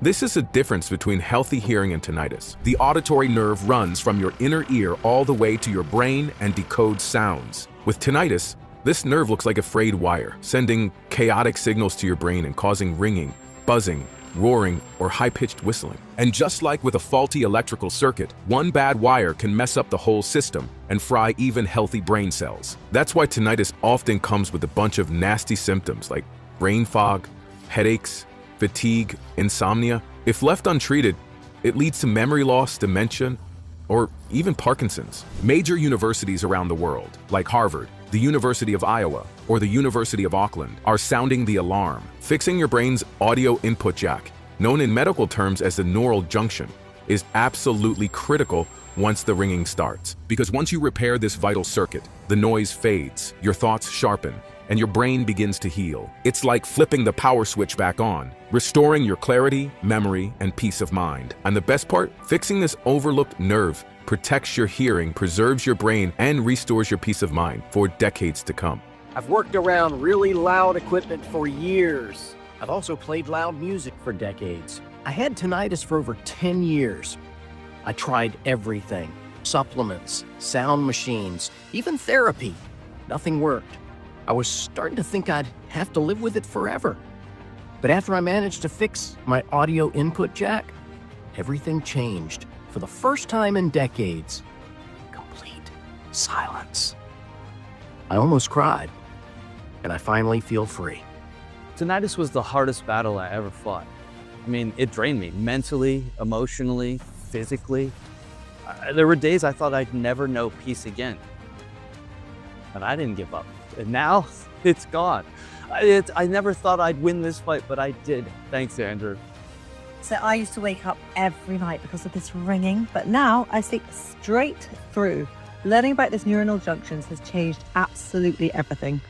This is the difference between healthy hearing and tinnitus. The auditory nerve runs from your inner ear all the way to your brain and decodes sounds. With tinnitus, this nerve looks like a frayed wire, sending chaotic signals to your brain and causing ringing, buzzing, roaring, or high-pitched whistling. And just like with a faulty electrical circuit, one bad wire can mess up the whole system and fry even healthy brain cells. That's why tinnitus often comes with a bunch of nasty symptoms like brain fog, headaches, fatigue, insomnia. If left untreated, it leads to memory loss, dementia, or even Parkinson's. Major universities around the world, like Harvard, the University of Iowa, or the University of Auckland, are sounding the alarm. Fixing your brain's audio input jack, known in medical terms as the neural junction, is absolutely critical once the ringing starts. Because once you repair this vital circuit, the noise fades, your thoughts sharpen, and your brain begins to heal. It's like flipping the power switch back on, restoring your clarity, memory, and peace of mind. And the best part, fixing this overlooked nerve protects your hearing, preserves your brain, and restores your peace of mind for decades to come. I've worked around really loud equipment for years. I've also played loud music for decades. I had tinnitus for over 10 years. I tried everything: supplements, sound machines, even therapy. Nothing worked. I was starting to think I'd have to live with it forever. But after I managed to fix my audio input jack, everything changed. For the first time in decades, complete silence. I almost cried, and I finally feel free. Tinnitus was the hardest battle I ever fought. I mean, it drained me mentally, emotionally, physically. There were days I thought I'd never know peace again. But I didn't give up. And now it's gone. I never thought I'd win this fight, but I did. Thanks, Andrew. So I used to wake up every night because of this ringing, but now I sleep straight through. Learning about this neuronal junctions has changed absolutely everything.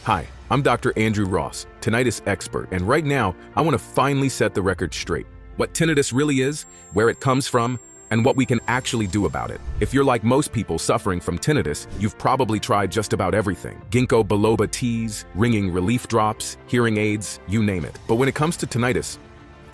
Hi, I'm Dr. Andrew Ross, tinnitus expert, and right now I want to finally set the record straight. What tinnitus really is, where it comes from, and what we can actually do about it. If you're like most people suffering from tinnitus, you've probably tried just about everything. Ginkgo biloba teas, ringing relief drops, hearing aids, you name it. But when it comes to tinnitus,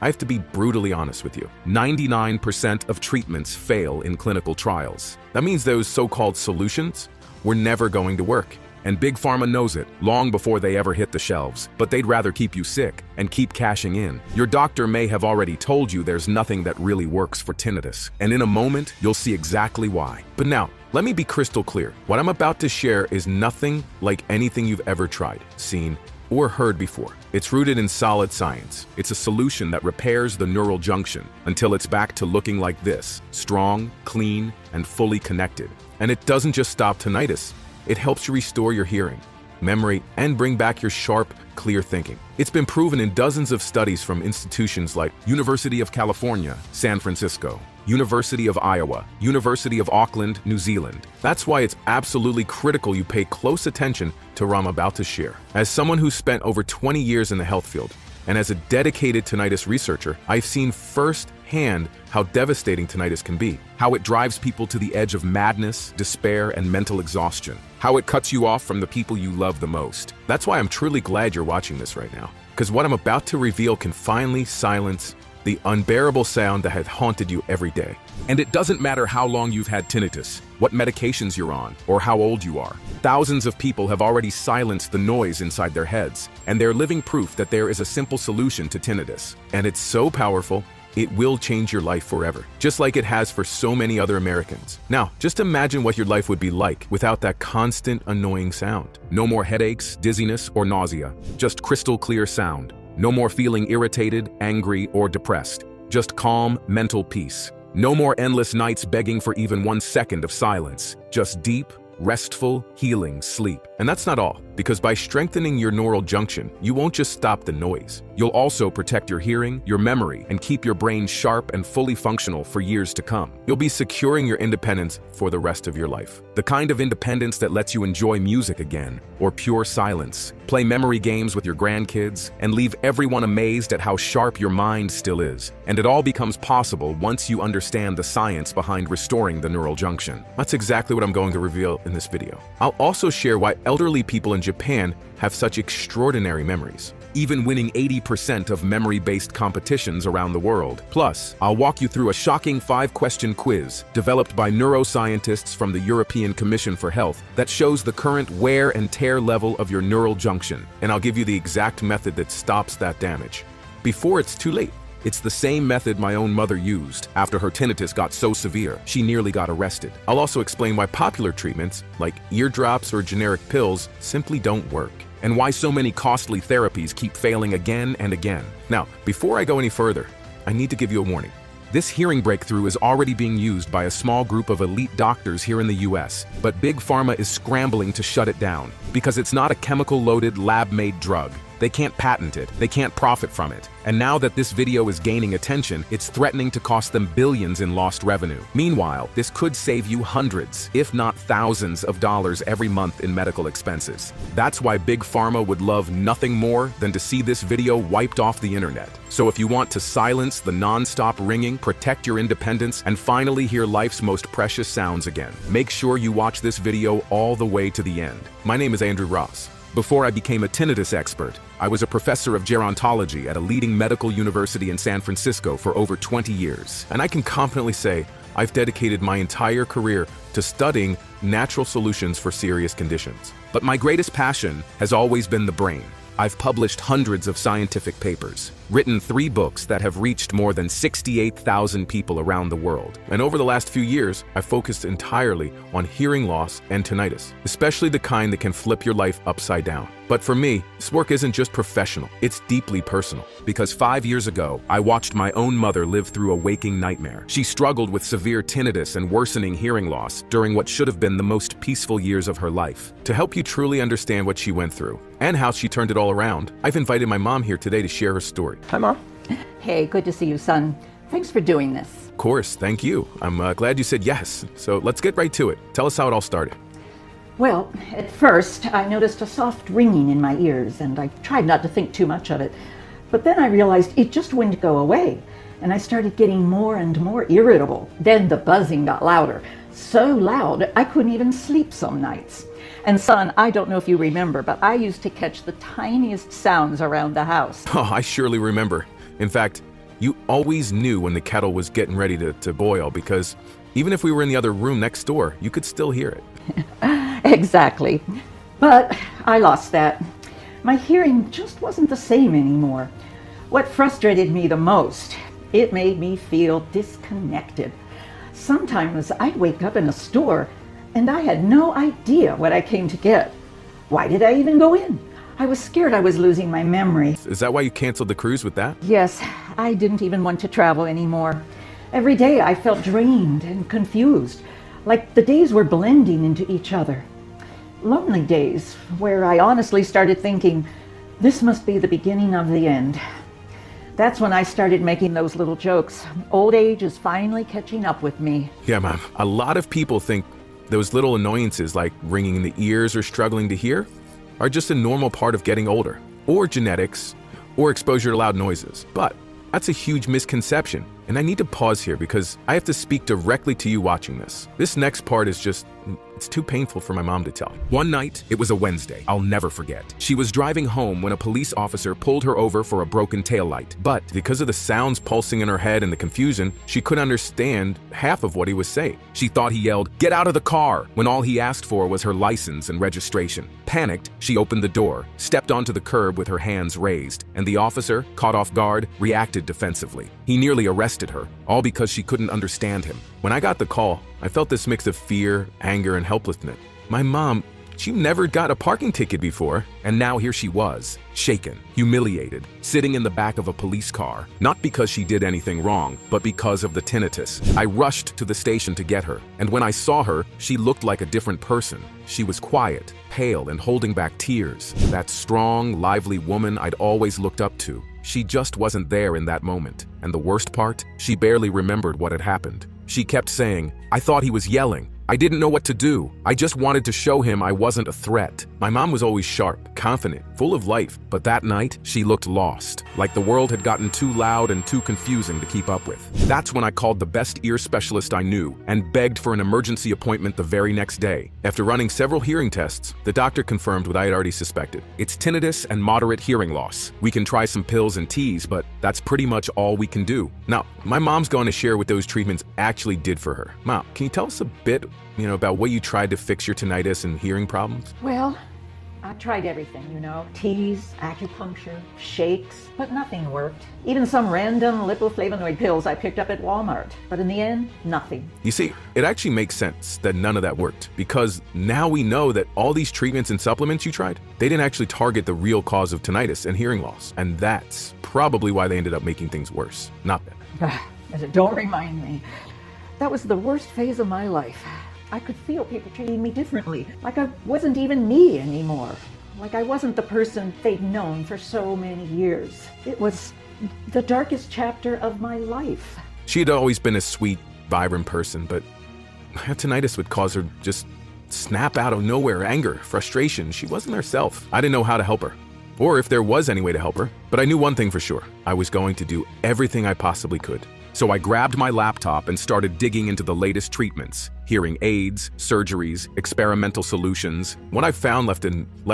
I have to be brutally honest with you. 99% of treatments fail in clinical trials. That means those so-called solutions were never going to work. And Big Pharma knows it long before they ever hit the shelves, but they'd rather keep you sick and keep cashing in. Your doctor may have already told you there's nothing that really works for tinnitus, and in a moment, you'll see exactly why. But now, let me be crystal clear. What I'm about to share is nothing like anything you've ever tried, seen, or heard before. It's rooted in solid science. It's a solution that repairs the neural junction until it's back to looking like this, strong, clean, and fully connected. And it doesn't just stop tinnitus. It helps you restore your hearing, memory, and bring back your sharp, clear thinking. It's been proven in dozens of studies from institutions like University of California, San Francisco, University of Iowa, University of Auckland, New Zealand. That's why it's absolutely critical you pay close attention to what I'm about to share. As someone who's spent over 20 years in the health field, and as a dedicated tinnitus researcher, I've seen firsthand how devastating tinnitus can be, how it drives people to the edge of madness, despair, and mental exhaustion, how it cuts you off from the people you love the most. That's why I'm truly glad you're watching this right now, because what I'm about to reveal can finally silence the unbearable sound that had haunted you every day. And it doesn't matter how long you've had tinnitus, what medications you're on, or how old you are. Thousands of people have already silenced the noise inside their heads, and they're living proof that there is a simple solution to tinnitus. And it's so powerful, it will change your life forever, just like it has for so many other Americans. Now, just imagine what your life would be like without that constant, annoying sound. No more headaches, dizziness, or nausea, just crystal clear sound. No more feeling irritated, angry, or depressed. Just calm, mental peace. No more endless nights begging for even 1 second of silence. Just deep, restful, healing sleep. And that's not all, because by strengthening your neural junction, you won't just stop the noise. You'll also protect your hearing, your memory, and keep your brain sharp and fully functional for years to come. You'll be securing your independence for the rest of your life. The kind of independence that lets you enjoy music again, or pure silence, play memory games with your grandkids, and leave everyone amazed at how sharp your mind still is. And it all becomes possible once you understand the science behind restoring the neural junction. That's exactly what I'm going to reveal in this video. I'll also share why elderly people in Japan have such extraordinary memories. even winning 80% of memory-based competitions around the world. Plus, I'll walk you through a shocking 5-question quiz developed by neuroscientists from the European Commission for Health that shows the current wear and tear level of your neural junction, and I'll give you the exact method that stops that damage before it's too late. It's the same method my own mother used after her tinnitus got so severe she nearly got arrested. I'll also explain why popular treatments, like eardrops or generic pills, simply don't work, and why so many costly therapies keep failing again and again. Now, before I go any further, I need to give you a warning. This hearing breakthrough is already being used by a small group of elite doctors here in the US, but Big Pharma is scrambling to shut it down because it's not a chemical-loaded, lab-made drug. They can't patent it, they can't profit from it. And now that this video is gaining attention, it's threatening to cost them billions in lost revenue. Meanwhile, this could save you hundreds, if not thousands of dollars every month in medical expenses. That's why Big Pharma would love nothing more than to see this video wiped off the internet. So if you want to silence the non-stop ringing, protect your independence, and finally hear life's most precious sounds again, make sure you watch this video all the way to the end. My name is Andrew Ross. Before I became a tinnitus expert, I was a professor of gerontology at a leading medical university in San Francisco for over 20 years. And I can confidently say I've dedicated my entire career to studying natural solutions for serious conditions. But my greatest passion has always been the brain. I've published hundreds of scientific papers, written 3 books that have reached more than 68,000 people around the world. And over the last few years, I've focused entirely on hearing loss and tinnitus, especially the kind that can flip your life upside down. But for me, this work isn't just professional, it's deeply personal. Because 5 years ago, I watched my own mother live through a waking nightmare. She struggled with severe tinnitus and worsening hearing loss during what should have been the most peaceful years of her life. To help you truly understand what she went through and how she turned it all around, I've invited my mom here today to share her story. Hi, Mom. Hey, good to see you, son. Thanks for doing this. Of course, thank you. I'm glad you said yes. So let's get right to it. Tell us how it all started. Well, at first, I noticed a soft ringing in my ears, and I tried not to think too much of it. But then I realized it just wouldn't go away, and I started getting more and more irritable. Then the buzzing got louder, so loud I couldn't even sleep some nights. And son, I don't know if you remember, but I used to catch the tiniest sounds around the house. Oh, I surely remember. In fact, you always knew when the kettle was getting ready to boil, because even if we were in the other room next door, you could still hear it. Exactly. But I lost that. My hearing just wasn't the same anymore. What frustrated me the most, it made me feel disconnected. Sometimes I'd wake up in a store and I had no idea what I came to get. Why did I even go in? I was scared I was losing my memory. Is that why you canceled the cruise with that? Yes, I didn't even want to travel anymore. Every day I felt drained and confused, like the days were blending into each other. Lonely days where I honestly started thinking, this must be the beginning of the end. That's when I started making those little jokes. Old age is finally catching up with me. Yeah, Mom. A lot of people think those little annoyances like ringing in the ears or struggling to hear are just a normal part of getting older, or genetics, or exposure to loud noises. But that's a huge misconception, and I need to pause here because I have to speak directly to you watching this. This next part is just, it's too painful for my mom to tell. One night, it was a Wednesday, I'll never forget. She was driving home when a police officer pulled her over for a broken taillight. But because of the sounds pulsing in her head and the confusion, she couldn't understand half of what he was saying. She thought he yelled, "Get out of the car," when all he asked for was her license and registration. Panicked, she opened the door, stepped onto the curb with her hands raised, and the officer, caught off guard, reacted defensively. He nearly arrested her, all because she couldn't understand him. When I got the call, I felt this mix of fear, anger, and helplessness. My mom, she never got a parking ticket before, and now here she was, shaken, humiliated, sitting in the back of a police car, not because she did anything wrong, but because of the tinnitus. I rushed to the station to get her, and when I saw her, she looked like a different person. She was quiet, pale, and holding back tears. That strong, lively woman I'd always looked up to. She just wasn't there in that moment. And the worst part, she barely remembered what had happened. She kept saying, "I thought he was yelling. I didn't know what to do. I just wanted to show him I wasn't a threat. My mom was always sharp, confident, full of life, but that night, she looked lost, like the world had gotten too loud and too confusing to keep up with. That's when I called the best ear specialist I knew and begged for an emergency appointment the very next day. After running several hearing tests, the doctor confirmed what I had already suspected. It's tinnitus and moderate hearing loss. We can try some pills and teas, but that's pretty much all we can do. Now, my mom's going to share what those treatments actually did for her. Mom, can you tell us a bit, about what you tried to fix your tinnitus and hearing problems? Well, I tried everything, teas, acupuncture, shakes, but nothing worked. Even some random lipoflavonoid pills I picked up at Walmart. But in the end, nothing. You see, it actually makes sense that none of that worked, because now we know that all these treatments and supplements you tried, they didn't actually target the real cause of tinnitus and hearing loss. And that's probably why they ended up making things worse, not better. Don't remind me. That was the worst phase of my life. I could feel people treating me differently, like I wasn't even me anymore, like I wasn't the person they'd known for so many years. It was the darkest chapter of my life. She had always been a sweet, vibrant person, but tinnitus would cause her just snap out of nowhere, anger, frustration. She wasn't herself. I didn't know how to help her, or if there was any way to help her, but I knew one thing for sure. I was going to do everything I possibly could. So I grabbed my laptop and started digging into the latest treatments, hearing aids, surgeries, experimental solutions. What I found left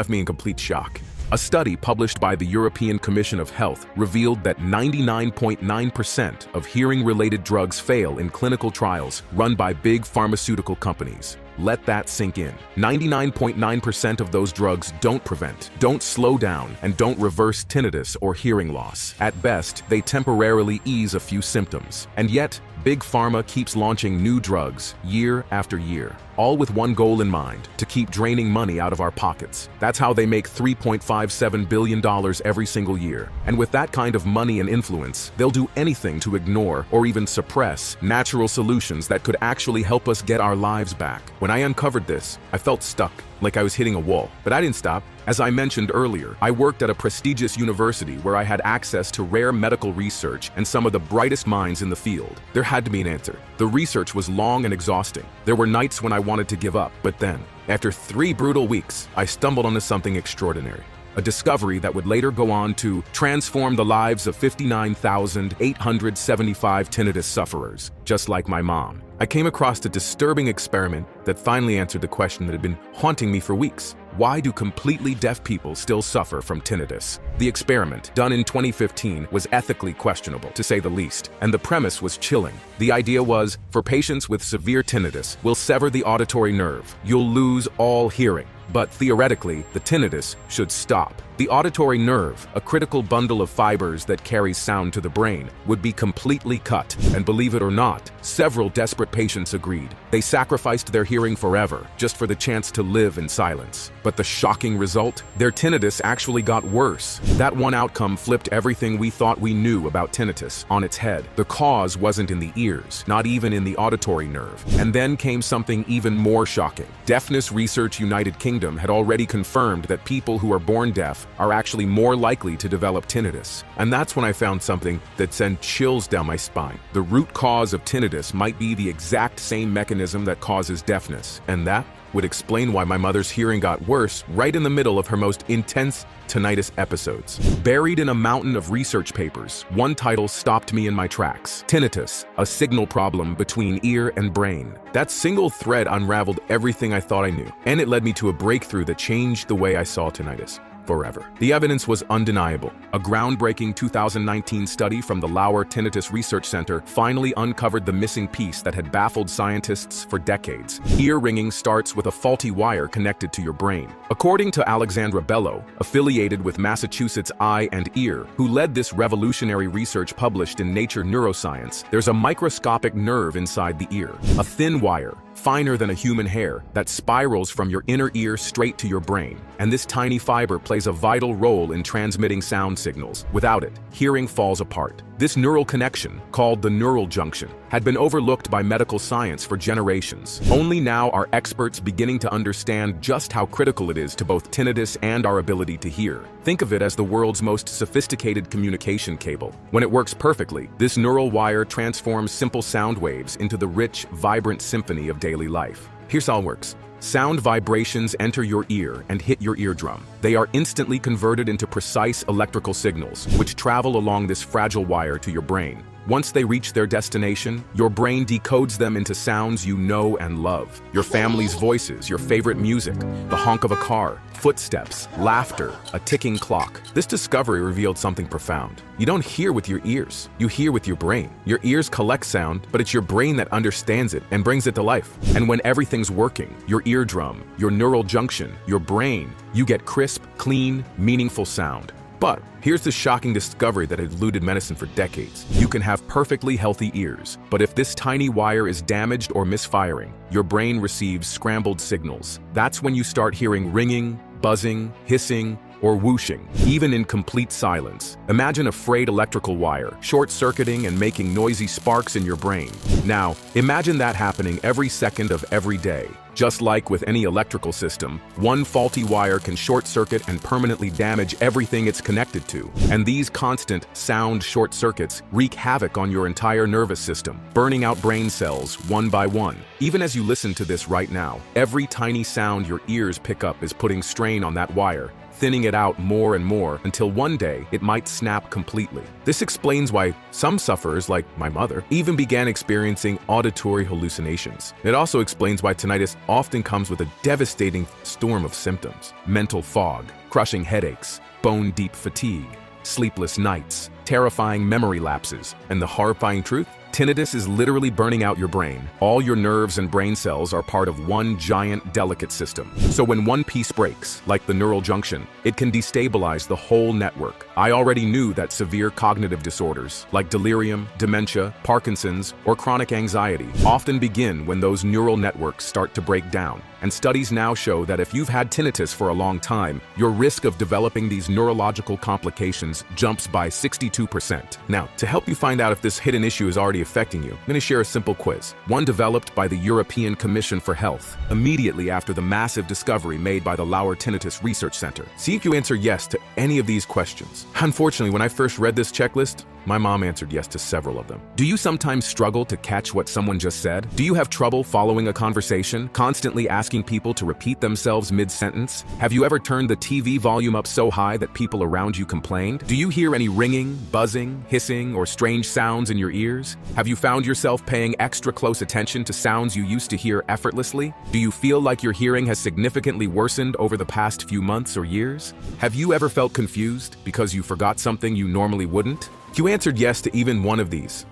me in complete shock. A study published by the European Commission of Health revealed that 99.9% of hearing-related drugs fail in clinical trials run by big pharmaceutical companies. Let that sink in. 99.9% of those drugs don't prevent, don't slow down, and don't reverse tinnitus or hearing loss. At best, they temporarily ease a few symptoms. And yet, Big Pharma keeps launching new drugs year after year, all with one goal in mind: to keep draining money out of our pockets. That's how they make $3.57 billion every single year. And with that kind of money and influence, they'll do anything to ignore or even suppress natural solutions that could actually help us get our lives back. When I uncovered this, I felt stuck, like I was hitting a wall. But I didn't stop. As I mentioned earlier, I worked at a prestigious university where I had access to rare medical research and some of the brightest minds in the field. There had to be an answer. The research was long and exhausting. There were nights when I wanted to give up, but then, after 3 brutal weeks, I stumbled onto something extraordinary. A discovery that would later go on to transform the lives of 59,875 tinnitus sufferers, just like my mom. I came across a disturbing experiment that finally answered the question that had been haunting me for weeks. Why do completely deaf people still suffer from tinnitus? The experiment, done in 2015, was ethically questionable, to say the least, and the premise was chilling. The idea was, for patients with severe tinnitus, we'll sever the auditory nerve. You'll lose all hearing. But theoretically, the tinnitus should stop. The auditory nerve, a critical bundle of fibers that carries sound to the brain, would be completely cut. And believe it or not, several desperate patients agreed. They sacrificed their hearing forever, just for the chance to live in silence. But the shocking result? Their tinnitus actually got worse. That one outcome flipped everything we thought we knew about tinnitus on its head. The cause wasn't in the ears, not even in the auditory nerve. And then came something even more shocking. Deafness Research United Kingdom had already confirmed that people who are born deaf are actually more likely to develop tinnitus. And that's when I found something that sent chills down my spine. The root cause of tinnitus might be the exact same mechanism that causes deafness. And that would explain why my mother's hearing got worse right in the middle of her most intense tinnitus episodes. Buried in a mountain of research papers, one title stopped me in my tracks. Tinnitus, a signal problem between ear and brain. That single thread unraveled everything I thought I knew, and it led me to a breakthrough that changed the way I saw tinnitus forever. The evidence was undeniable. A groundbreaking 2019 study from the Lauer Tinnitus Research Center finally uncovered the missing piece that had baffled scientists for decades. Ear ringing starts with a faulty wire connected to your brain. According to Alexandra Bello, affiliated with Massachusetts Eye and Ear, who led this revolutionary research published in Nature Neuroscience, there's a microscopic nerve inside the ear, a thin wire, finer than a human hair, that spirals from your inner ear straight to your brain. And this tiny fiber plays a vital role in transmitting sound signals. Without it, hearing falls apart. This neural connection, called the neural junction, had been overlooked by medical science for generations. Only now are experts beginning to understand just how critical it is to both tinnitus and our ability to hear. Think of it as the world's most sophisticated communication cable. When it works perfectly, this neural wire transforms simple sound waves into the rich, vibrant symphony of daily life. Here's how it works. Sound vibrations enter your ear and hit your eardrum. They are instantly converted into precise electrical signals, which travel along this fragile wire to your brain. Once they reach their destination, your brain decodes them into sounds you know and love. Your family's voices, your favorite music, the honk of a car, footsteps, laughter, a ticking clock. This discovery revealed something profound. You don't hear with your ears, you hear with your brain. Your ears collect sound, but it's your brain that understands it and brings it to life. And when everything's working, your eardrum, your neural junction, your brain, you get crisp, clean, meaningful sound. But here's the shocking discovery that had eluded medicine for decades. You can have perfectly healthy ears, but if this tiny wire is damaged or misfiring, your brain receives scrambled signals. That's when you start hearing ringing, buzzing, hissing, or whooshing, even in complete silence. Imagine a frayed electrical wire, short-circuiting and making noisy sparks in your brain. Now, imagine that happening every second of every day. Just like with any electrical system, one faulty wire can short-circuit and permanently damage everything it's connected to. And these constant sound short circuits wreak havoc on your entire nervous system, burning out brain cells one by one. Even as you listen to this right now, every tiny sound your ears pick up is putting strain on that wire, thinning it out more and more until one day it might snap completely. This explains why some sufferers, like my mother, even began experiencing auditory hallucinations. It also explains why tinnitus often comes with a devastating storm of symptoms: mental fog, crushing headaches, bone-deep fatigue, sleepless nights, terrifying memory lapses, and the horrifying truth? Tinnitus is literally burning out your brain. All your nerves and brain cells are part of one giant, delicate system. So when one piece breaks, like the neural junction, it can destabilize the whole network. I already knew that severe cognitive disorders, like delirium, dementia, Parkinson's, or chronic anxiety, often begin when those neural networks start to break down. And studies now show that if you've had tinnitus for a long time, your risk of developing these neurological complications jumps by 62%. Now, to help you find out if this hidden issue is already affecting you, I'm going to share a simple quiz, one developed by the European Commission for Health, immediately after the massive discovery made by the Lauer Tinnitus Research Center. See if you answer yes to any of these questions. Unfortunately, when I first read this checklist, my mom answered yes to several of them. Do you sometimes struggle to catch what someone just said? Do you have trouble following a conversation, constantly asking people to repeat themselves mid-sentence? Have you ever turned the TV volume up so high that people around you complained? Do you hear any ringing, buzzing, hissing, or strange sounds in your ears? Have you found yourself paying extra close attention to sounds you used to hear effortlessly? Do you feel like your hearing has significantly worsened over the past few months or years? Have you ever felt confused because you forgot something you normally wouldn't? If you answered yes to even one of these,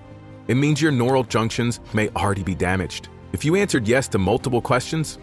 it means your neural junctions may already be damaged. If you answered yes to multiple questions,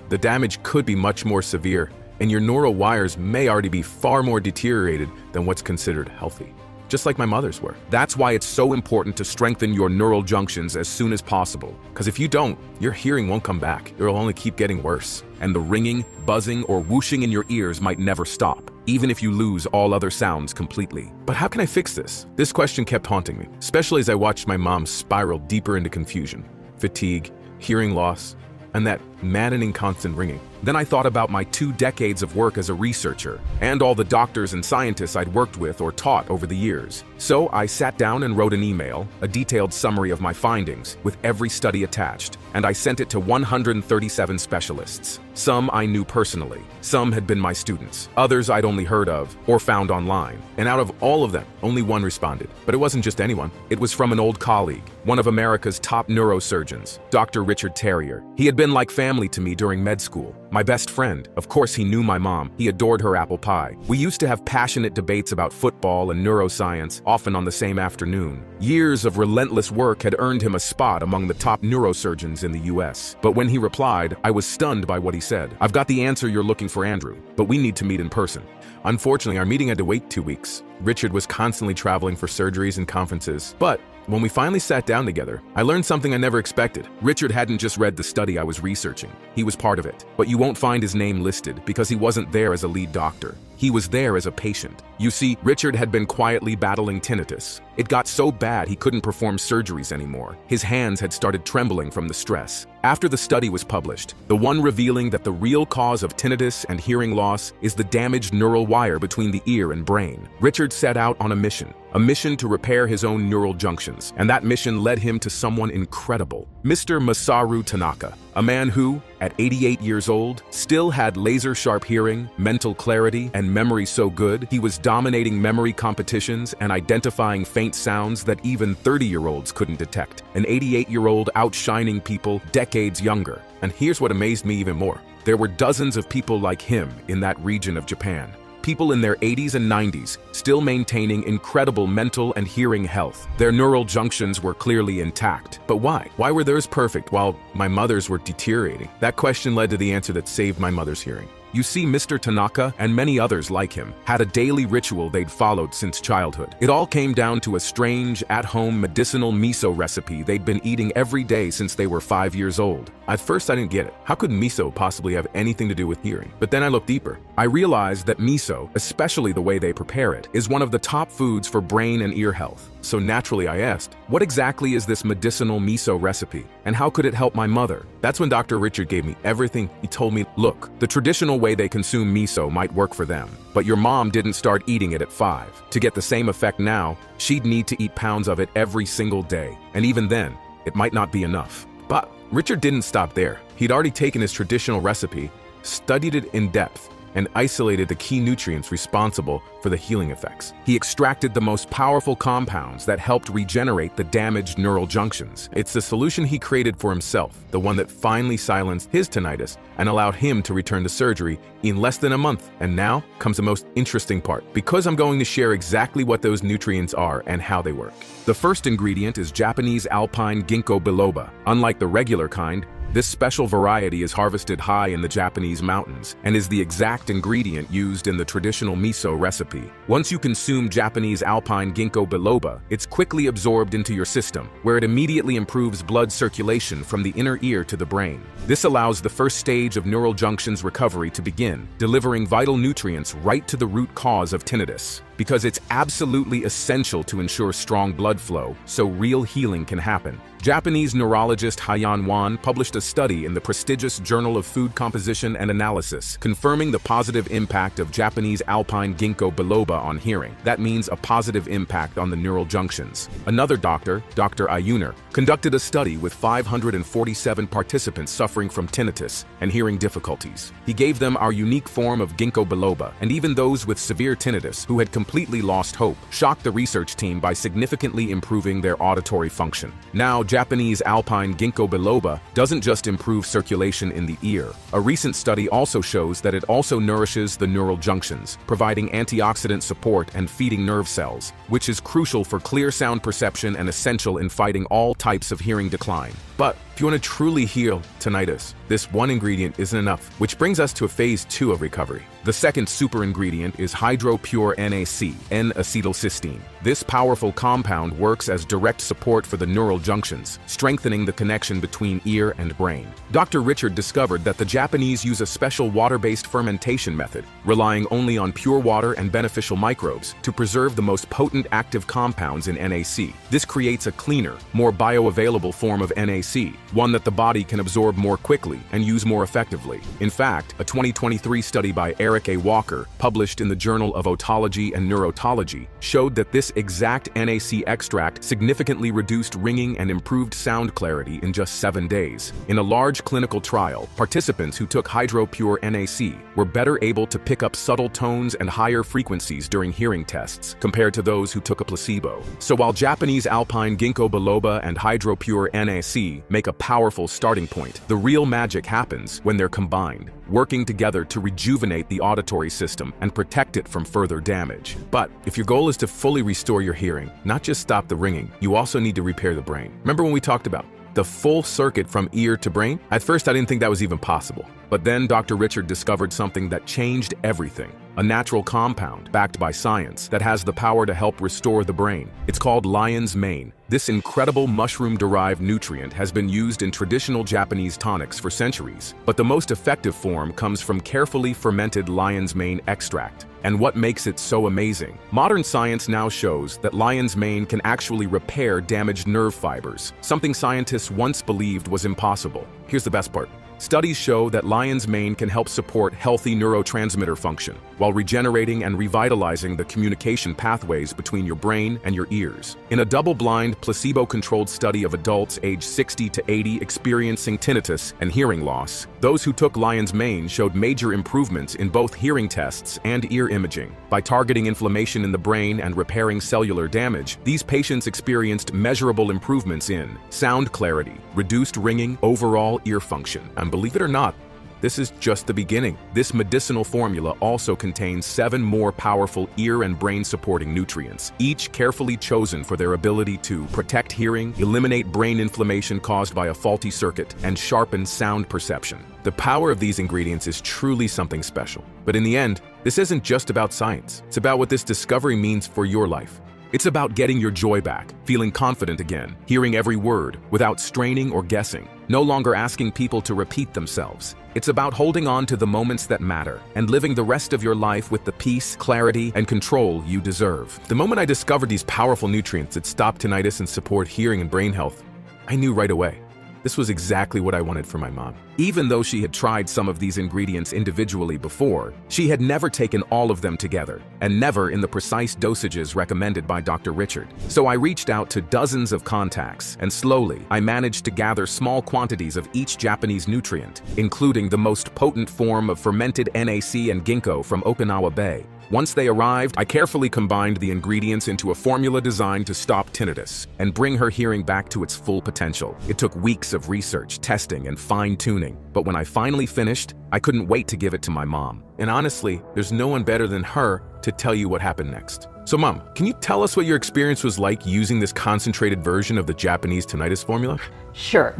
the damage could be much more severe, and your neural wires may already be far more deteriorated than what's considered healthy, just like my mother's were. That's why it's so important to strengthen your neural junctions as soon as possible, because if you don't, your hearing won't come back. It'll only keep getting worse, and the ringing, buzzing, or whooshing in your ears might never stop, even if you lose all other sounds completely. But how can I fix this? This question kept haunting me, especially as I watched my mom spiral deeper into confusion, fatigue, hearing loss, and that maddening constant ringing. Then I thought about my 2 decades of work as a researcher and all the doctors and scientists I'd worked with or taught over the years. So I sat down and wrote an email, a detailed summary of my findings, with every study attached, and I sent it to 137 specialists. Some I knew personally, some had been my students, others I'd only heard of or found online. And out of all of them, only one responded. But it wasn't just anyone. It was from an old colleague, one of America's top neurosurgeons, Dr. Richard Terrier. He had been like family to me during med school. My best friend. Of course, he knew my mom. He adored her apple pie. We used to have passionate debates about football and neuroscience, often on the same afternoon. Years of relentless work had earned him a spot among the top neurosurgeons in the US. But when he replied, I was stunned by what he said. I've got the answer you're looking for, Andrew, but we need to meet in person. Unfortunately, our meeting had to wait 2 weeks. Richard was constantly traveling for surgeries and conferences, but when we finally sat down together, I learned something I never expected. Richard hadn't just read the study I was researching. He was part of it. But you won't find his name listed because he wasn't there as a lead doctor. He was there as a patient. You see, Richard had been quietly battling tinnitus. It got so bad he couldn't perform surgeries anymore. His hands had started trembling from the stress. After the study was published, the one revealing that the real cause of tinnitus and hearing loss is the damaged neural wire between the ear and brain, Richard set out on a mission a mission to repair his own neural junctions, and that mission led him to someone incredible, Mr. Masaru Tanaka, a man who, at 88 years old, still had laser-sharp hearing, mental clarity, and memory so good he was dominating memory competitions and identifying faint sounds that even 30-year-olds couldn't detect. An 88-year-old outshining people decades younger. And here's what amazed me even more. There were dozens of people like him in that region of Japan. People in their 80s and 90s, still maintaining incredible mental and hearing health. Their neural junctions were clearly intact. But why? Why were theirs perfect while my mother's were deteriorating? That question led to the answer that saved my mother's hearing. You see, Mr. Tanaka and many others like him had a daily ritual they'd followed since childhood. It all came down to a strange, at-home medicinal miso recipe they'd been eating every day since they were 5 years old. At first, I didn't get it. How could miso possibly have anything to do with hearing? But then I looked deeper. I realized that miso, especially the way they prepare it, is one of the top foods for brain and ear health. So naturally I asked, what exactly is this medicinal miso recipe? And how could it help my mother? That's when Dr. Richard gave me everything. He told me, look, the traditional way they consume miso might work for them, but your mom didn't start eating it at 5. To get the same effect now, she'd need to eat pounds of it every single day. And even then, it might not be enough. But Richard didn't stop there. He'd already taken his traditional recipe, studied it in depth, and isolated the key nutrients responsible for the healing effects. He extracted the most powerful compounds that helped regenerate the damaged neural junctions. It's the solution he created for himself, the one that finally silenced his tinnitus and allowed him to return to surgery in less than a month. And now comes the most interesting part, because I'm going to share exactly what those nutrients are and how they work. The first ingredient is Japanese alpine ginkgo biloba. Unlike the regular kind, this special variety is harvested high in the Japanese mountains and is the exact ingredient used in the traditional miso recipe. Once you consume Japanese alpine ginkgo biloba, it's quickly absorbed into your system, where it immediately improves blood circulation from the inner ear to the brain. This allows the first stage of neural junctions recovery to begin, delivering vital nutrients right to the root cause of tinnitus. Because it's absolutely essential to ensure strong blood flow so real healing can happen. Japanese neurologist Haiyan Wan published a study in the prestigious Journal of Food Composition and Analysis, confirming the positive impact of Japanese alpine ginkgo biloba on hearing. That means a positive impact on the neural junctions. Another doctor, Dr. Ayuner, conducted a study with 547 participants suffering from tinnitus and hearing difficulties. He gave them our unique form of ginkgo biloba, and even those with severe tinnitus who had completely lost hope shocked the research team by significantly improving their auditory function. Now, Japanese alpine ginkgo biloba doesn't just improve circulation in the ear. A recent study also shows that it also nourishes the neural junctions, providing antioxidant support and feeding nerve cells, which is crucial for clear sound perception and essential in fighting all types of hearing decline. But if you want to truly heal tinnitus, this one ingredient isn't enough, which brings us to phase 2 of recovery. The second super ingredient is HydroPure NAC, N-acetylcysteine. This powerful compound works as direct support for the neural junctions, strengthening the connection between ear and brain. Dr. Richard discovered that the Japanese use a special water-based fermentation method, relying only on pure water and beneficial microbes to preserve the most potent active compounds in NAC. This creates a cleaner, more bioavailable form of NAC, one that the body can absorb more quickly and use more effectively. In fact, a 2023 study by Eric A. Walker, published in the Journal of Otology and Neurotology, showed that this exact NAC extract significantly reduced ringing and improved sound clarity in just 7 days. In a large clinical trial, participants who took HydroPure NAC were better able to pick up subtle tones and higher frequencies during hearing tests compared to those who took a placebo. So while Japanese alpine ginkgo biloba and HydroPure NAC make a powerful starting point, the real magic happens when they're combined, working together to rejuvenate the auditory system and protect it from further damage. But if your goal is to fully restore your hearing, not just stop the ringing, you also need to repair the brain. Remember when we talked about the full circuit from ear to brain? At first, I didn't think that was even possible. But then Dr. Richard discovered something that changed everything. A natural compound, backed by science, that has the power to help restore the brain. It's called lion's mane. This incredible mushroom-derived nutrient has been used in traditional Japanese tonics for centuries, but the most effective form comes from carefully fermented lion's mane extract. And what makes it so amazing? Modern science now shows that lion's mane can actually repair damaged nerve fibers, something scientists once believed was impossible. Here's the best part. Studies show that lion's mane can help support healthy neurotransmitter function while regenerating and revitalizing the communication pathways between your brain and your ears. In a double-blind, placebo-controlled study of adults aged 60 to 80 experiencing tinnitus and hearing loss, those who took lion's mane showed major improvements in both hearing tests and ear imaging. By targeting inflammation in the brain and repairing cellular damage, these patients experienced measurable improvements in sound clarity, reduced ringing, overall ear function. And believe it or not, this is just the beginning. This medicinal formula also contains 7 more powerful ear and brain supporting nutrients, each carefully chosen for their ability to protect hearing, eliminate brain inflammation caused by a faulty circuit, and sharpen sound perception. The power of these ingredients is truly something special. But in the end, this isn't just about science. It's about what this discovery means for your life. It's about getting your joy back, feeling confident again, hearing every word without straining or guessing, no longer asking people to repeat themselves. It's about holding on to the moments that matter and living the rest of your life with the peace, clarity, and control you deserve. The moment I discovered these powerful nutrients that stop tinnitus and support hearing and brain health, I knew right away. This was exactly what I wanted for my mom. Even though she had tried some of these ingredients individually before, she had never taken all of them together, and never in the precise dosages recommended by Dr. Richard. So I reached out to dozens of contacts, and slowly, I managed to gather small quantities of each Japanese nutrient, including the most potent form of fermented NAC and ginkgo from Okinawa Bay. Once they arrived, I carefully combined the ingredients into a formula designed to stop tinnitus and bring her hearing back to its full potential. It took weeks of research, testing, and fine-tuning, but when I finally finished, I couldn't wait to give it to my mom. And honestly, there's no one better than her to tell you what happened next. So Mom, can you tell us what your experience was like using this concentrated version of the Japanese tinnitus formula? Sure.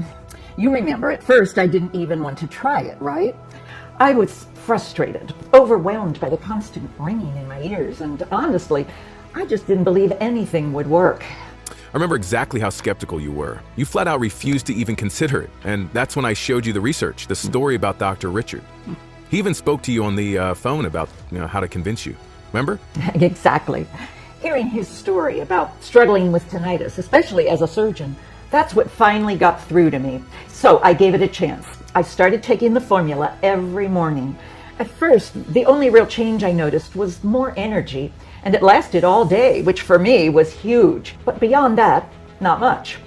You remember at first I didn't even want to try it, right? I was frustrated, overwhelmed by the constant ringing in my ears, and honestly, I just didn't believe anything would work. I remember exactly how skeptical you were. You flat out refused to even consider it, and that's when I showed you the research, the story about Dr. Richard. He even spoke to you on the phone about how to convince you. Remember? Exactly. Hearing his story about struggling with tinnitus, especially as a surgeon, that's what finally got through to me. So I gave it a chance. I started taking the formula every morning. At first, the only real change I noticed was more energy, and it lasted all day, which for me was huge. But beyond that, not much.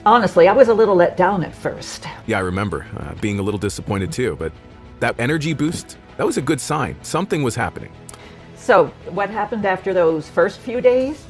Honestly, I was a little let down at first. Yeah, I remember being a little disappointed too, but that energy boost, that was a good sign. Something was happening. So, what happened after those first few days?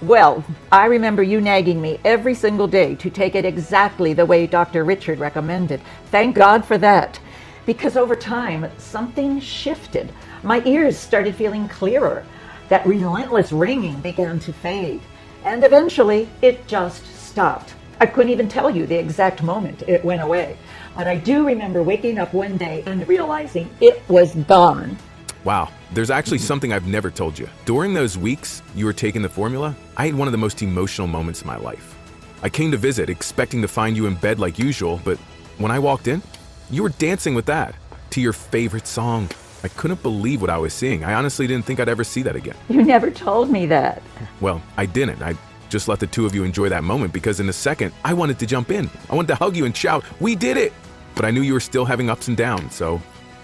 Well, I remember you nagging me every single day to take it exactly the way Dr. Richard recommended. Thank God for that. Because over time, something shifted. My ears started feeling clearer. That relentless ringing began to fade. And eventually, it just stopped. I couldn't even tell you the exact moment it went away. But I do remember waking up one day and realizing it was gone. Wow, there's actually something I've never told you. During those weeks you were taking the formula, I had one of the most emotional moments in my life. I came to visit expecting to find you in bed like usual, but when I walked in, you were dancing with that to your favorite song. I couldn't believe what I was seeing. I honestly didn't think I'd ever see that again. You never told me that. Well, I didn't. I just let the two of you enjoy that moment because in a second, I wanted to jump in. I wanted to hug you and shout, "We did it!" But I knew you were still having ups and downs, so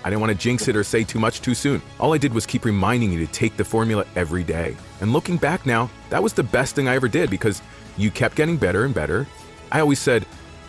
I didn't want to jinx it or say too much too soon. All I did was keep reminding you to take the formula every day. And looking back now, that was the best thing I ever did because you kept getting better and better. I always said,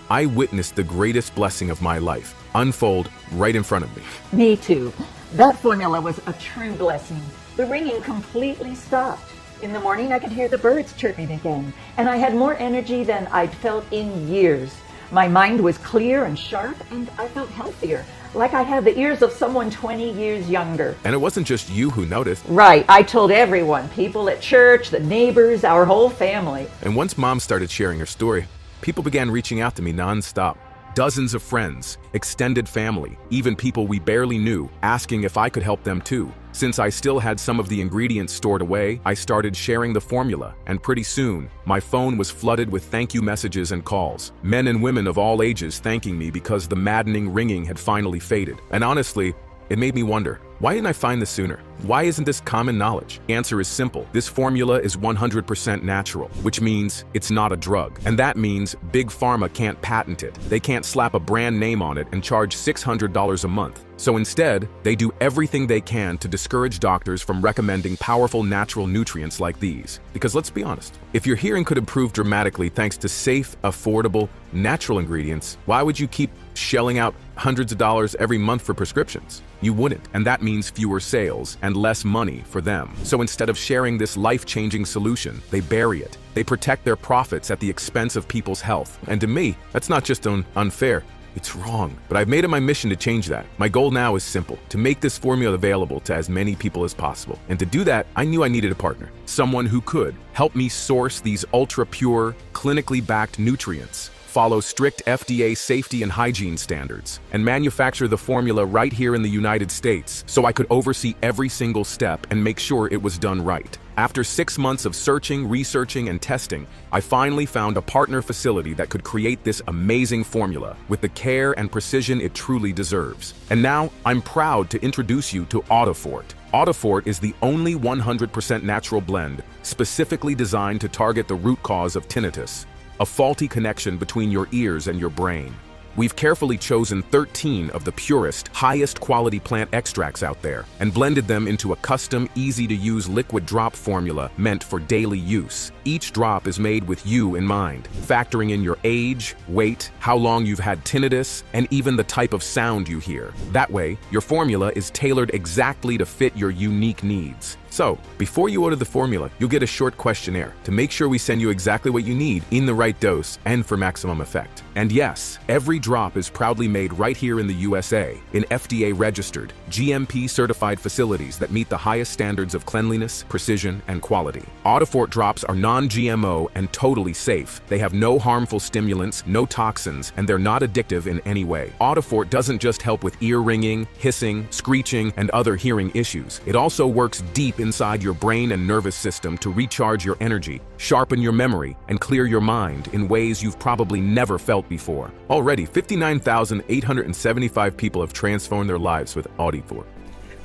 I witnessed the greatest blessing of my life unfold right in front of me. Me too. That formula was a true blessing. The ringing completely stopped. In the morning, I could hear the birds chirping again, and I had more energy than I'd felt in years. My mind was clear and sharp, and I felt healthier, like I had the ears of someone 20 years younger. And it wasn't just you who noticed. Right. I told everyone, people at church, the neighbors, our whole family. And once Mom started sharing her story, people began reaching out to me nonstop. Dozens of friends, extended family, even people we barely knew, asking if I could help them too. Since I still had some of the ingredients stored away, I started sharing the formula, and pretty soon, my phone was flooded with thank you messages and calls. Men and women of all ages thanking me because the maddening ringing had finally faded. And honestly, It made me wonder, why didn't I find this sooner? Why isn't this common knowledge? The answer is simple. This formula is 100% natural, which means it's not a drug. And that means Big Pharma can't patent it. They can't slap a brand name on it and charge $600 a month. So instead, they do everything they can to discourage doctors from recommending powerful natural nutrients like these. Because let's be honest, if your hearing could improve dramatically thanks to safe, affordable, natural ingredients, why would you keep shelling out hundreds of dollars every month for prescriptions? You wouldn't, and that means fewer sales and less money for them. So instead of sharing this life-changing solution, they bury it. They protect their profits at the expense of people's health. And to me, that's not just unfair, it's wrong. But I've made it my mission to change that. My goal now is simple, to make this formula available to as many people as possible. And to do that, I knew I needed a partner, someone who could help me source these ultra-pure, clinically backed nutrients, follow strict FDA safety and hygiene standards, and manufacture the formula right here in the United States so I could oversee every single step and make sure it was done right. After 6 months of searching, researching, and testing, I finally found a partner facility that could create this amazing formula with the care and precision it truly deserves. And now, I'm proud to introduce you to Audifort. Audifort is the only 100% natural blend specifically designed to target the root cause of tinnitus, a faulty connection between your ears and your brain. We've carefully chosen 13 of the purest, highest quality plant extracts out there and blended them into a custom, easy-to-use liquid drop formula meant for daily use. Each drop is made with you in mind, factoring in your age, weight, how long you've had tinnitus, and even the type of sound you hear. That way, your formula is tailored exactly to fit your unique needs. So, before you order the formula, you'll get a short questionnaire to make sure we send you exactly what you need in the right dose and for maximum effect. And yes, every drop is proudly made right here in the USA in FDA-registered, GMP-certified facilities that meet the highest standards of cleanliness, precision, and quality. Audifort drops are non-GMO and totally safe. They have no harmful stimulants, no toxins, and they're not addictive in any way. Audifort doesn't just help with ear ringing, hissing, screeching, and other hearing issues. It also works deep inside your brain and nervous system to recharge your energy, sharpen your memory, and clear your mind in ways you've probably never felt before. Already, 59,875 people have transformed their lives with Audifort.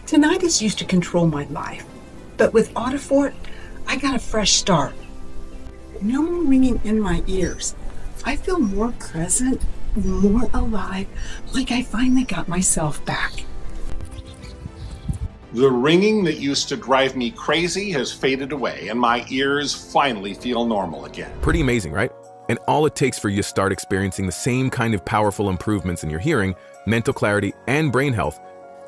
Tinnitus used to control my life, but with Audifort, I got a fresh start. No more ringing in my ears. I feel more present, more alive, like I finally got myself back. The ringing that used to drive me crazy has faded away, and my ears finally feel normal again. Pretty amazing, right? And all it takes for you to start experiencing the same kind of powerful improvements in your hearing, mental clarity, and brain health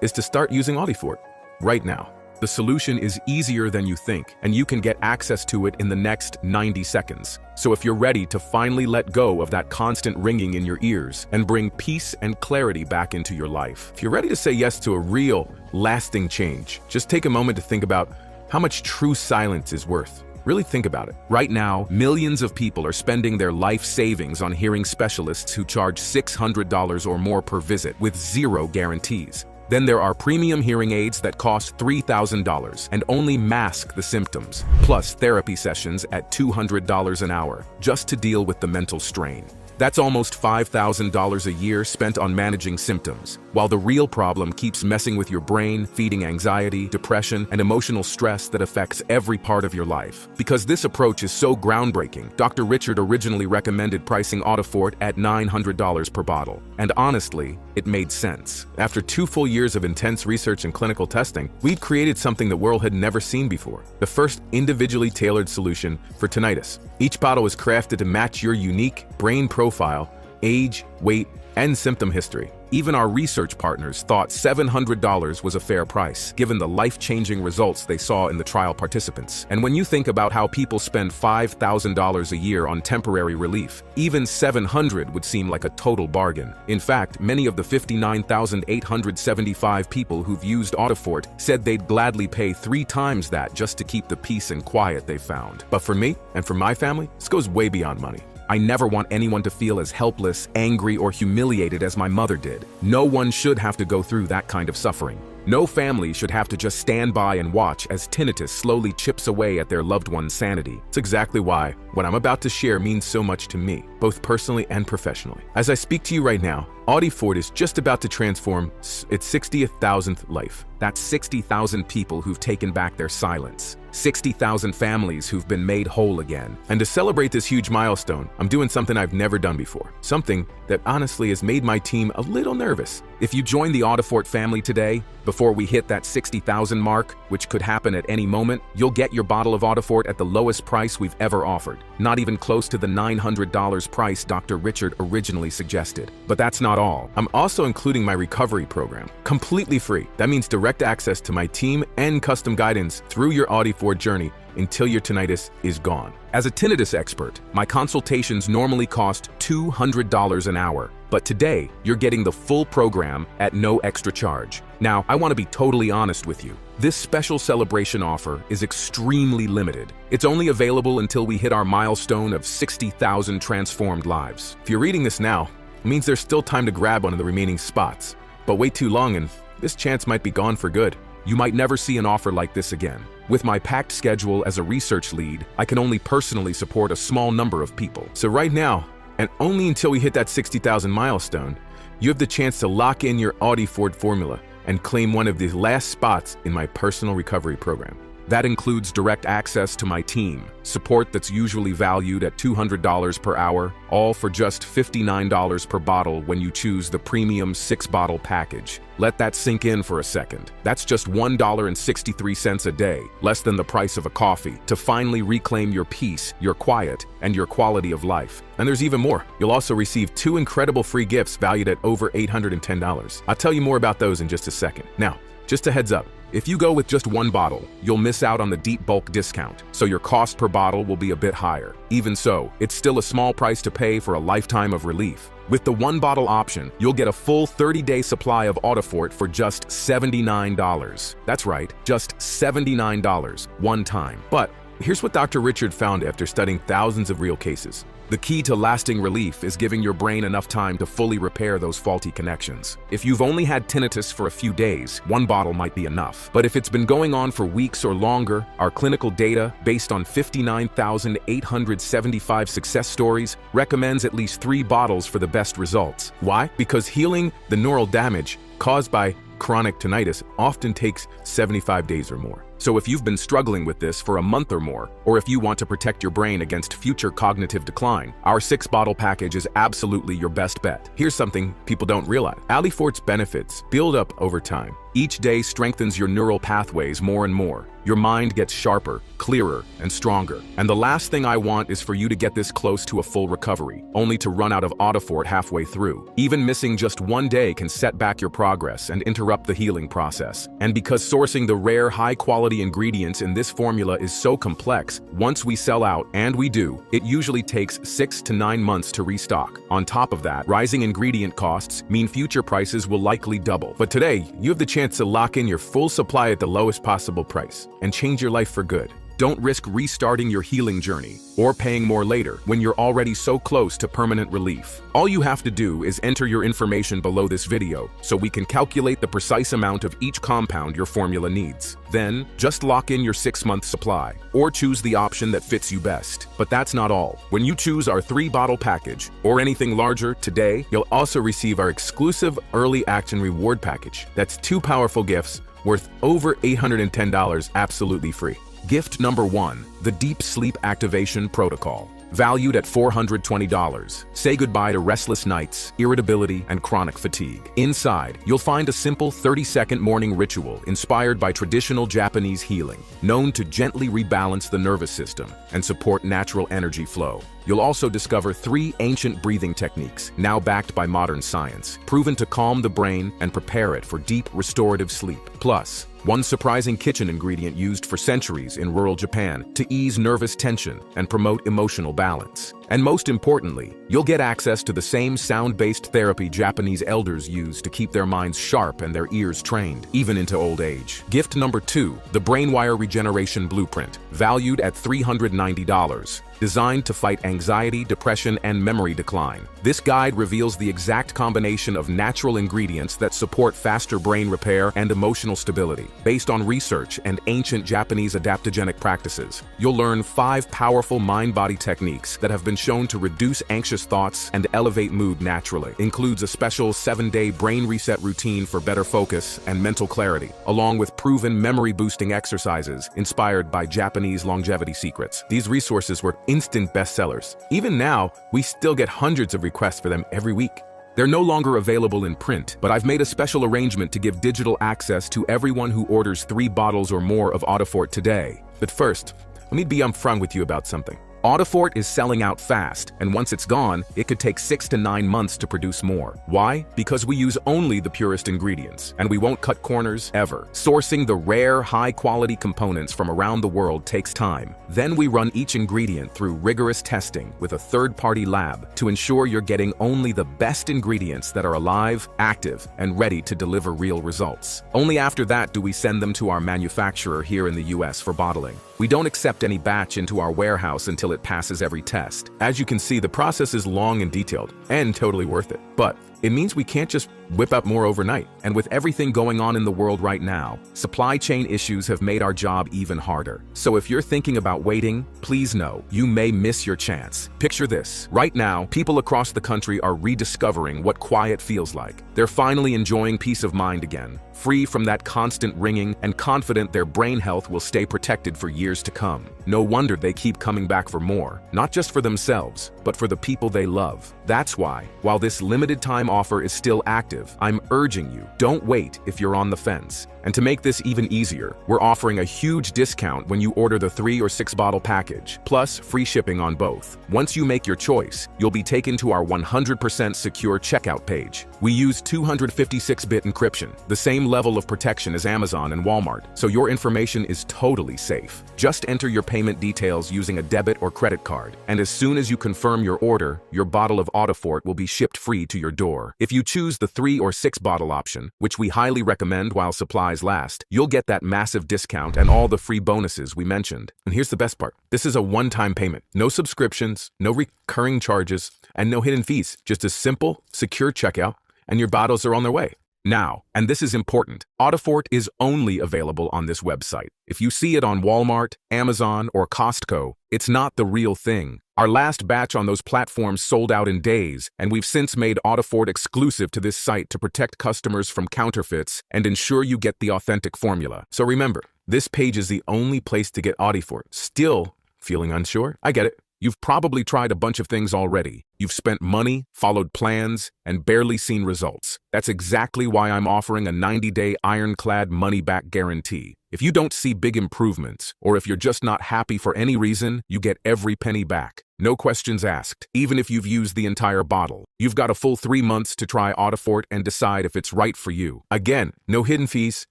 is to start using Audifort right now. The solution is easier than you think, and you can get access to it in the next 90 seconds. So if you're ready to finally let go of that constant ringing in your ears and bring peace and clarity back into your life, if you're ready to say yes to a real, lasting change, just take a moment to think about how much true silence is worth. Really think about it. Right now, millions of people are spending their life savings on hearing specialists who charge $600 or more per visit with zero guarantees. Then there are premium hearing aids that cost $3,000 and only mask the symptoms, plus therapy sessions at $200 an hour, just to deal with the mental strain. That's almost $5,000 a year spent on managing symptoms, while the real problem keeps messing with your brain, feeding anxiety, depression, and emotional stress that affects every part of your life. Because this approach is so groundbreaking, Dr. Richard originally recommended pricing Audifort at $900 per bottle. And honestly, it made sense. After 2 full years of intense research and clinical testing, we'd created something the world had never seen before. The first individually tailored solution for tinnitus. Each bottle is crafted to match your unique brain profile, age, weight, and symptom history. Even our research partners thought $700 was a fair price, given the life-changing results they saw in the trial participants. And when you think about how people spend $5,000 a year on temporary relief, even $700 would seem like a total bargain. In fact, many of the 59,875 people who've used Audifort said they'd gladly pay 3 times that just to keep the peace and quiet they found. But for me, and for my family, this goes way beyond money. I never want anyone to feel as helpless, angry, or humiliated as my mother did. No one should have to go through that kind of suffering. No family should have to just stand by and watch as tinnitus slowly chips away at their loved one's sanity. It's exactly why what I'm about to share means so much to me, both personally and professionally. As I speak to you right now, Audifort is just about to transform its 60,000th life. That's 60,000 people who've taken back their silence. 60,000 families who've been made whole again. And to celebrate this huge milestone, I'm doing something I've never done before. Something that honestly has made my team a little nervous. If you join the Audifort family today, before we hit that 60,000 mark, which could happen at any moment, you'll get your bottle of Audifort at the lowest price we've ever offered. Not even close to the $900 price Dr. Richard originally suggested. But that's not all. I'm also including my recovery program, completely free. That means direct access to my team and custom guidance through your Audifort journey until your tinnitus is gone. As a tinnitus expert, my consultations normally cost $200 an hour, but today you're getting the full program at no extra charge. Now, I want to be totally honest with you. This special celebration offer is extremely limited. It's only available until we hit our milestone of 60,000 transformed lives. If you're reading this now, it means there's still time to grab one of the remaining spots. But wait too long and this chance might be gone for good. You might never see an offer like this again. With my packed schedule as a research lead, I can only personally support a small number of people. So right now, and only until we hit that 60,000 milestone, you have the chance to lock in your Audifort formula and claim one of the last spots in my personal recovery program. That includes direct access to my team, support that's usually valued at $200 per hour, all for just $59 per bottle when you choose the premium 6-bottle package. Let that sink in for a second. That's just $1.63 a day, less than the price of a coffee, to finally reclaim your peace, your quiet, and your quality of life. And there's even more. You'll also receive 2 incredible free gifts valued at over $810. I'll tell you more about those in just a second. Now, just a heads up. If you go with just 1 bottle, you'll miss out on the deep bulk discount, so your cost per bottle will be a bit higher. Even so, it's still a small price to pay for a lifetime of relief. With the 1-bottle option, you'll get a full 30-day supply of Audifort for just $79. That's right, just $79, one time. But here's what Dr. Richard found after studying thousands of real cases. The key to lasting relief is giving your brain enough time to fully repair those faulty connections. If you've only had tinnitus for a few days, 1 bottle might be enough. But if it's been going on for weeks or longer, our clinical data, based on 59,875 success stories, recommends at least 3 bottles for the best results. Why? Because healing the neural damage caused by chronic tinnitus often takes 75 days or more. So if you've been struggling with this for a month or more, or if you want to protect your brain against future cognitive decline, our 6-bottle package is absolutely your best bet. Here's something people don't realize. Audifort's benefits build up over time. Each day strengthens your neural pathways more and more. Your mind gets sharper, clearer, and stronger. And the last thing I want is for you to get this close to a full recovery, only to run out of Audifort halfway through. Even missing just 1 day can set back your progress and interrupt the healing process. And because sourcing the rare, high-quality ingredients in this formula is so complex, once we sell out, and we do, it usually takes 6 to 9 months to restock. On top of that, rising ingredient costs mean future prices will likely double. But today, you have the chance to lock in your full supply at the lowest possible price and change your life for good. Don't risk restarting your healing journey or paying more later when you're already so close to permanent relief. All you have to do is enter your information below this video so we can calculate the precise amount of each compound your formula needs. Then, just lock in your 6-month supply or choose the option that fits you best. But that's not all. When you choose our 3-bottle package or anything larger today, you'll also receive our exclusive early action reward package. That's 2 powerful gifts worth over $810 absolutely free. Gift number 1, the Deep Sleep Activation Protocol. Valued at $420. Say goodbye to restless nights, irritability, and chronic fatigue. Inside, you'll find a simple 30-second morning ritual inspired by traditional Japanese healing, known to gently rebalance the nervous system and support natural energy flow. You'll also discover 3 ancient breathing techniques, now backed by modern science, proven to calm the brain and prepare it for deep, restorative sleep. Plus, 1 surprising kitchen ingredient used for centuries in rural Japan to ease nervous tension and promote emotional balance. And most importantly, you'll get access to the same sound-based therapy Japanese elders use to keep their minds sharp and their ears trained, even into old age. Gift number 2, the Brainwire Regeneration Blueprint. Valued at $390. designed to fight anxiety, depression, and memory decline. This guide reveals the exact combination of natural ingredients that support faster brain repair and emotional stability. Based on research and ancient Japanese adaptogenic practices, you'll learn 5 powerful mind-body techniques that have been shown to reduce anxious thoughts and elevate mood naturally. Includes a special 7-day brain reset routine for better focus and mental clarity, along with proven memory-boosting exercises inspired by Japanese longevity secrets. These resources were instant bestsellers. Even now, we still get hundreds of requests for them every week. They're no longer available in print, but I've made a special arrangement to give digital access to everyone who orders 3 bottles or more of Audifort today. But first, let me be upfront with you about something. Audifort is selling out fast, and once it's gone, it could take 6 to 9 months to produce more. Why? Because we use only the purest ingredients, and we won't cut corners ever. Sourcing the rare, high-quality components from around the world takes time. Then we run each ingredient through rigorous testing with a third-party lab to ensure you're getting only the best ingredients that are alive, active, and ready to deliver real results. Only after that do we send them to our manufacturer here in the US for bottling. We don't accept any batch into our warehouse until it passes every test. As you can see, the process is long and detailed, and totally worth it. But it means we can't just whip up more overnight. And with everything going on in the world right now, supply chain issues have made our job even harder. So if you're thinking about waiting, please know you may miss your chance. Picture this. Right now, people across the country are rediscovering what quiet feels like. They're finally enjoying peace of mind again, free from that constant ringing and confident their brain health will stay protected for years to come. No wonder they keep coming back for more, not just for themselves, but for the people they love. That's why, while this limited time offer is still active, I'm urging you, don't wait if you're on the fence. And to make this even easier, we're offering a huge discount when you order the 3 or 6 bottle package, plus free shipping on both. Once you make your choice, you'll be taken to our 100% secure checkout page. We use 256-bit encryption, the same level of protection as Amazon and Walmart, so your information is totally safe. Just enter your payment details using a debit or credit card, and as soon as you confirm your order, your bottle of Audifort will be shipped free to your door. If you choose the 3 or 6 bottle option, which we highly recommend while supplies last, you'll get that massive discount and all the free bonuses we mentioned. And here's the best part. This is a one-time payment. No subscriptions, no recurring charges, and no hidden fees. Just a simple, secure checkout, and your bottles are on their way. Now, and this is important, Audifort is only available on this website. If you see it on Walmart, Amazon, or Costco, it's not the real thing. Our last batch on those platforms sold out in days, and we've since made Audifort exclusive to this site to protect customers from counterfeits and ensure you get the authentic formula. So remember, this page is the only place to get Audifort. Still feeling unsure? I get it. You've probably tried a bunch of things already. You've spent money, followed plans, and barely seen results. That's exactly why I'm offering a 90-day ironclad money-back guarantee. If you don't see big improvements, or if you're just not happy for any reason, you get every penny back. No questions asked, even if you've used the entire bottle. You've got a full 3 months to try Audifort and decide if it's right for you. Again, no hidden fees,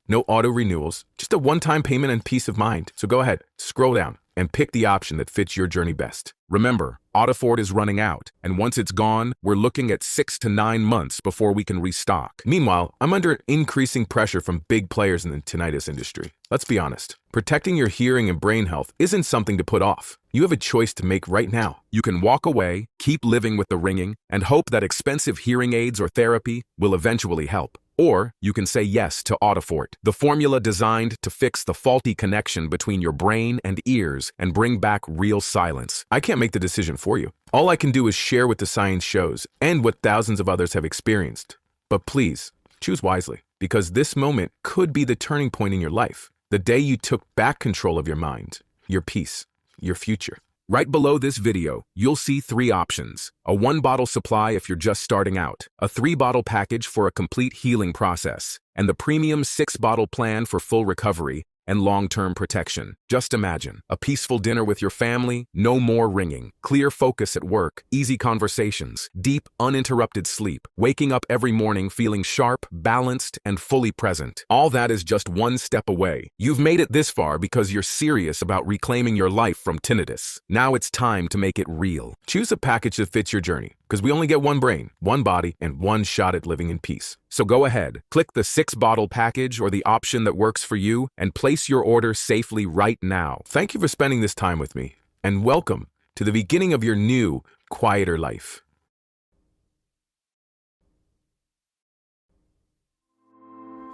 no auto renewals, just a one-time payment and peace of mind. So go ahead, scroll down, and pick the option that fits your journey best. Remember, Audifort is running out, and once it's gone, we're looking at 6 to 9 months before we can restock. Meanwhile, I'm under increasing pressure from big players in the tinnitus industry. Let's be honest, protecting your hearing and brain health isn't something to put off. You have a choice to make right now. You can walk away, keep living with the ringing, and hope that expensive hearing aids or therapy will eventually help. Or you can say yes to Audifort, the formula designed to fix the faulty connection between your brain and ears and bring back real silence. I can't make the decision for you. All I can do is share what the science shows and what thousands of others have experienced. But please, choose wisely, because this moment could be the turning point in your life. The day you took back control of your mind, your peace, your future. Right below this video, you'll see 3 options. A 1-bottle supply if you're just starting out, a 3-bottle package for a complete healing process, and the premium 6-bottle plan for full recovery and long-term protection. Just imagine a peaceful dinner with your family, no more ringing, clear focus at work, easy conversations, deep, uninterrupted sleep, waking up every morning feeling sharp, balanced, and fully present. All that is just 1 step away. You've made it this far because you're serious about reclaiming your life from tinnitus. Now it's time to make it real. Choose a package that fits your journey, because we only get 1 brain, 1 body, and 1 shot at living in peace. So go ahead, click the 6-bottle package or the option that works for you and place your order safely right now. Thank you for spending this time with me, and welcome to to the beginning of your new, quieter life.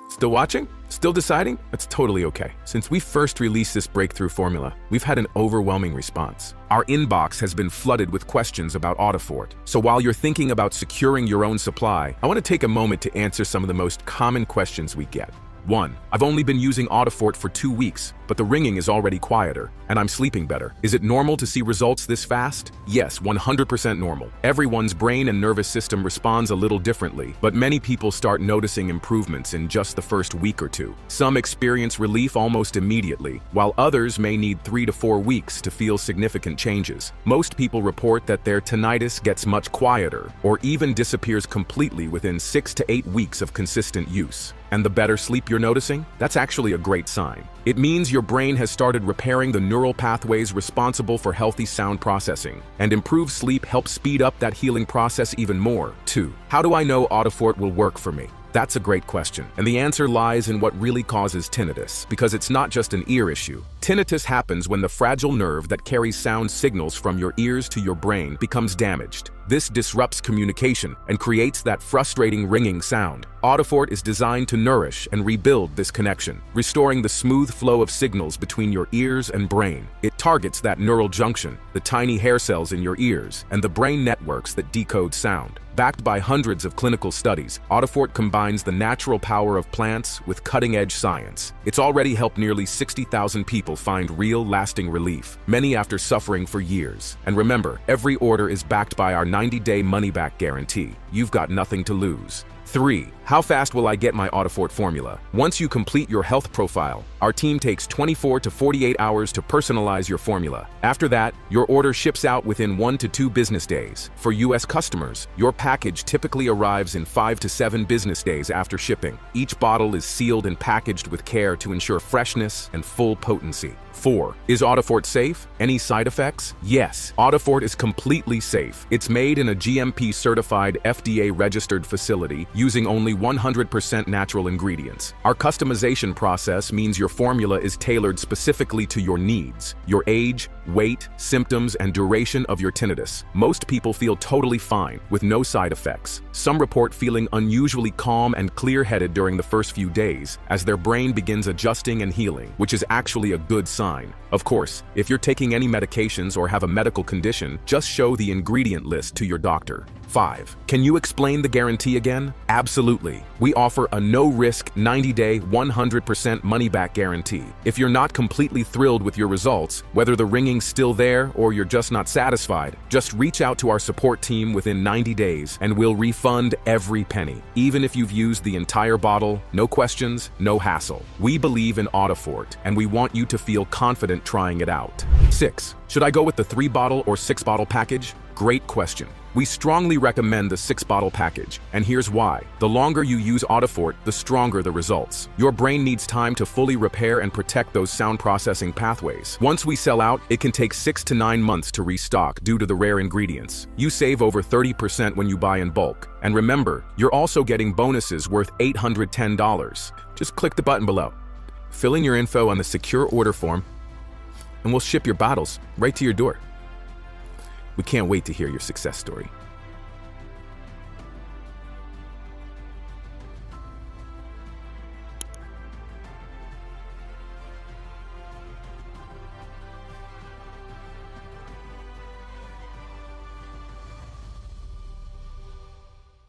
Still watching? Still deciding? That's totally okay. Since we first released this breakthrough formula, we've had an overwhelming response. Our inbox has been flooded with questions about Audifort. So while you're thinking about securing your own supply, I want to take a moment to answer some of the most common questions we get. 1. I've only been using Audifort for 2 weeks, but the ringing is already quieter, and I'm sleeping better. Is it normal to see results this fast? Yes, 100% normal. Everyone's brain and nervous system responds a little differently, but many people start noticing improvements in just the first week or two. Some experience relief almost immediately, while others may need 3 to 4 weeks to feel significant changes. Most people report that their tinnitus gets much quieter, or even disappears completely within 6 to 8 weeks of consistent use. And the better sleep you're noticing? That's actually a great sign. It means your brain has started repairing the neural pathways responsible for healthy sound processing, and improved sleep helps speed up that healing process even more. 2. How do I know Audifort will work for me? That's a great question, and the answer lies in what really causes tinnitus, because it's not just an ear issue. Tinnitus happens when the fragile nerve that carries sound signals from your ears to your brain becomes damaged. This disrupts communication and creates that frustrating ringing sound. Audifort is designed to nourish and rebuild this connection, restoring the smooth flow of signals between your ears and brain. It targets that neural junction, the tiny hair cells in your ears, and the brain networks that decode sound. Backed by hundreds of clinical studies, Audifort combines the natural power of plants with cutting-edge science. It's already helped nearly 60,000 people find real, lasting relief, many after suffering for years. And remember, every order is backed by our 90-day money-back guarantee. You've got nothing to lose. 3. How fast will I get my Audifort formula? Once you complete your health profile, our team takes 24 to 48 hours to personalize your formula. After that, your order ships out within 1 to 2 business days. For US customers, your package typically arrives in 5 to 7 business days after shipping. Each bottle is sealed and packaged with care to ensure freshness and full potency. 4. Is Audifort safe? Any side effects? Yes, Audifort is completely safe. It's made in a GMP-certified, FDA-registered facility using only 100% natural ingredients. Our customization process means your formula is tailored specifically to your needs, your age, weight, symptoms, and duration of your tinnitus. Most people feel totally fine, with no side effects. Some report feeling unusually calm and clear-headed during the first few days, as their brain begins adjusting and healing, which is actually a good sign. Of course, if you're taking any medications or have a medical condition, just show the ingredient list to your doctor. 5. Can you explain the guarantee again? Absolutely. We offer a no-risk, 90-day, 100% money-back guarantee. If you're not completely thrilled with your results, whether the ringing's still there or you're just not satisfied, just reach out to our support team within 90 days and we'll refund every penny. Even if you've used the entire bottle, no questions, no hassle. We believe in Audifort, and we want you to feel confident trying it out. 6. Should I go with the 3-bottle or 6-bottle package? Great question. We strongly recommend the 6-bottle package, and here's why. The longer you use Audifort, the stronger the results. Your brain needs time to fully repair and protect those sound processing pathways. Once we sell out, it can take 6 to 9 months to restock due to the rare ingredients. You save over 30% when you buy in bulk. And remember, you're also getting bonuses worth $810. Just click the button below. Fill in your info on the secure order form, and we'll ship your bottles right to your door. We can't wait to hear your success story.